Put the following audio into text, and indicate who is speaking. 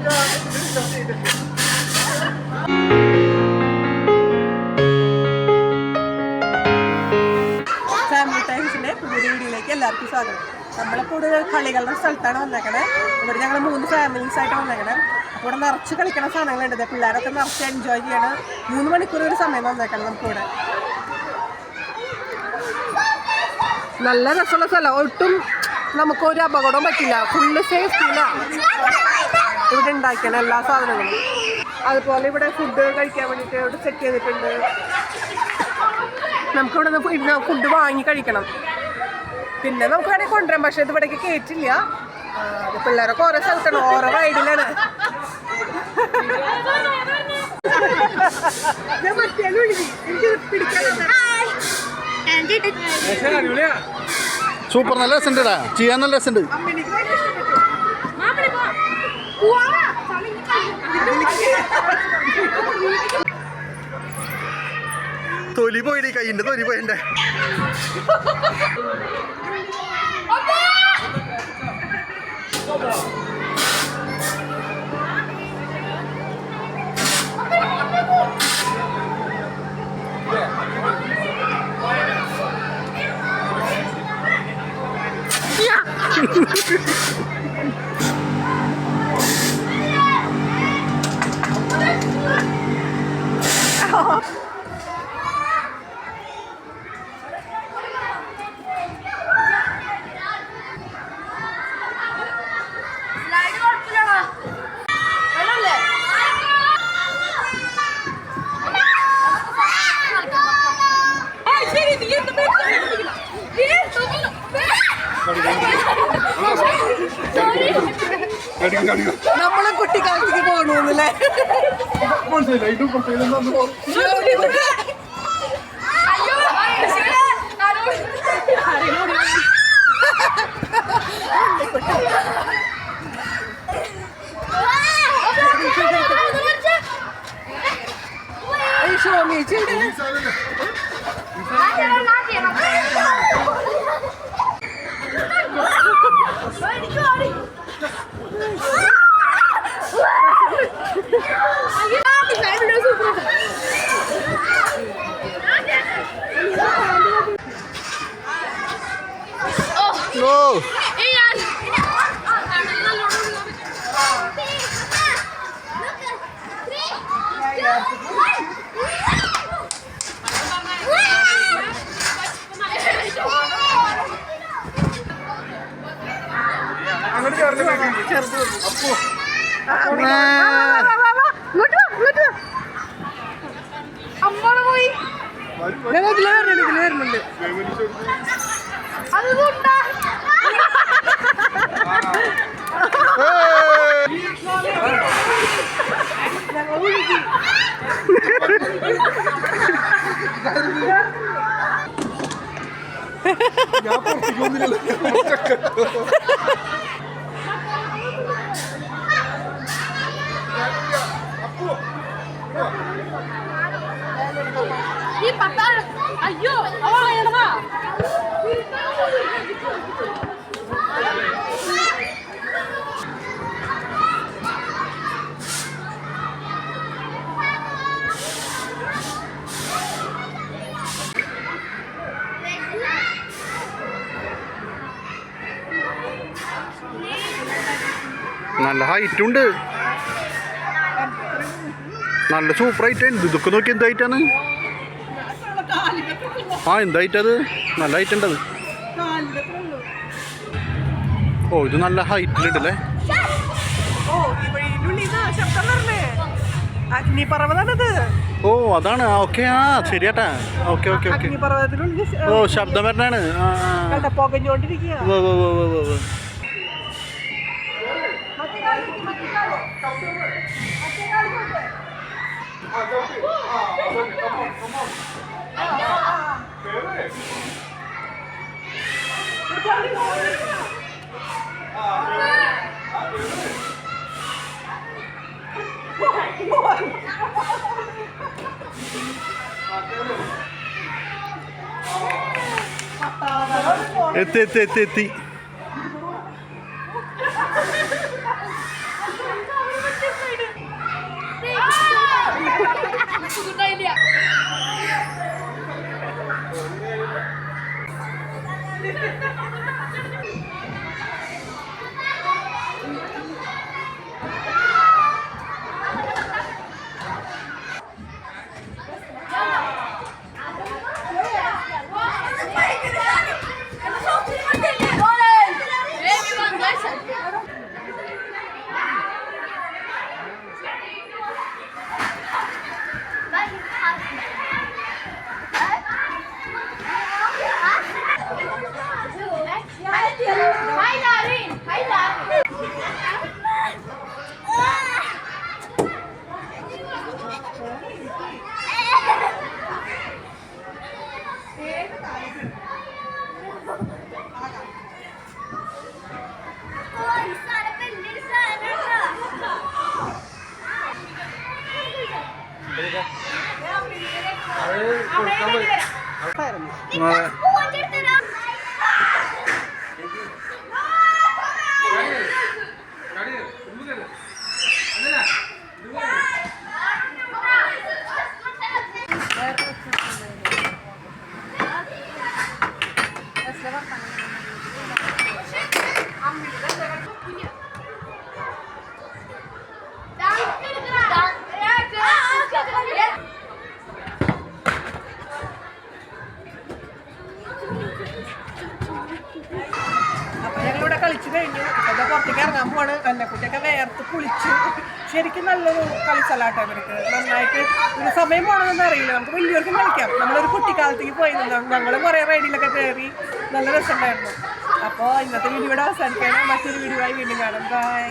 Speaker 1: Family ടൈംസിന്റെ പുതിയ വീഡിയോയിലേക്ക് എല്ലാവർക്കും സ്വാഗതം. നമ്മൾ കൂടുതൽ കളികളുടെ സ്ഥലത്താണ് വന്നേക്കണേ. ഇവിടെ ഞങ്ങൾ 3 ഫാമിലീസ് ആയിട്ട് വന്നേക്കണേ. അപ്പോൾ ഇവിടെ നിറച്ച് കളിക്കുന്ന സാധനങ്ങളുണ്ട്. പിള്ളേരൊക്കെ നിറച്ച് എൻജോയ് ചെയ്യാണ്. 3 മണിക്കൂർ ഒരു സമയം വന്നേക്കണം നമുക്കിവിടെ. നല്ല രസമുള്ള സ്ഥലം. ഒട്ടും നമുക്കൊരു അപകടവും പറ്റില്ല. ഫുള്ള് സേഫ്റ്റിയിലാണ് ഇവിടെ ഉണ്ടാക്കിയാണ് എല്ലാ സാധനങ്ങളും. അതുപോലെ ഇവിടെ ഫുഡ് കഴിക്കാൻ വേണ്ടിയിട്ട് ഇവിടെ സെറ്റ് ചെയ്തിട്ടുണ്ട്. നമുക്കിവിടെ നിന്ന് ഫുഡ് വാങ്ങി കഴിക്കണം. പിന്നെ നമുക്ക് വേണമെങ്കിൽ കൊണ്ടുവരാം. പക്ഷെ ഇത് ഇവിടേക്ക് കയറ്റില്ല. പിള്ളേരൊക്കെ ഓരോ സ്ഥലത്താണ്, ഓരോ റൈഡിലാണ്.
Speaker 2: സൂപ്പർ, നല്ല രസമുണ്ടാ, ചെയ്യാൻ നല്ല രസമുണ്ട്. തൊലി പോയിടി, കയ്യിന്റെ തൊലി പോയിന്റെ.
Speaker 1: നമ്മളെ കുട്ടിക്കാലത്തേക്ക് പോകണമെന്നല്ലേ? അമ്മ പോയി വരുന്നുണ്ട്. അയ്യോ
Speaker 2: നല്ല ഹൈറ്റ് ഉണ്ട്, നല്ല സൂപ്പർ ഹൈറ്റ് ഉണ്ട്. ഇതൊക്കെ നോക്കി എന്ത് ഹൈറ്റാണ്? എന്ത് ഹൈറ്റത്? നല്ല ഹൈറ്റ് ഉണ്ട് അത്. ഇത് നല്ല ഹൈറ്റിലുണ്ടല്ലേ?
Speaker 1: അഗ്നിപർവ്വതാണത്.
Speaker 2: അതാണ്. ഓക്കെ, ശരിയാട്ടാ. Okay okay okay. ശബ്ദം വരണാണ്.
Speaker 1: പുകഞ്ഞോണ്ടിരിക്കുക.
Speaker 2: എത്തി.
Speaker 1: അപ്പൊ ഞങ്ങളിവിടെ കളിച്ചു കഴിഞ്ഞു. അപ്പൊ പുറത്തേക്ക് ഇറങ്ങാൻ പോവാണ്. അന്നക്കുട്ടിയൊക്കെ വേർത്ത് കുളിച്ചു. ശരിക്കും നല്ലൊരു കളിസ്ഥലാട്ടോ ഇവർക്ക്. നന്നായിട്ട് ഒരു സമയം പോകണമെന്ന് അറിയില്ല. നമുക്ക് വലിയവർക്കും കളിക്കാം. നമ്മളൊരു കുട്ടിക്കാലത്തേക്ക് പോയി ഞങ്ങൾ കുറേ റൈഡിലൊക്കെ കയറി. നല്ല രസമുണ്ടായിരുന്നു. അപ്പോൾ ഇന്നത്തെ വീഡിയോ ഇവിടെ അവസാനിക്കുകയാണ്. മറ്റൊരു വീഡിയോ ആയി വീണ്ടും കാണാം. ബൈ.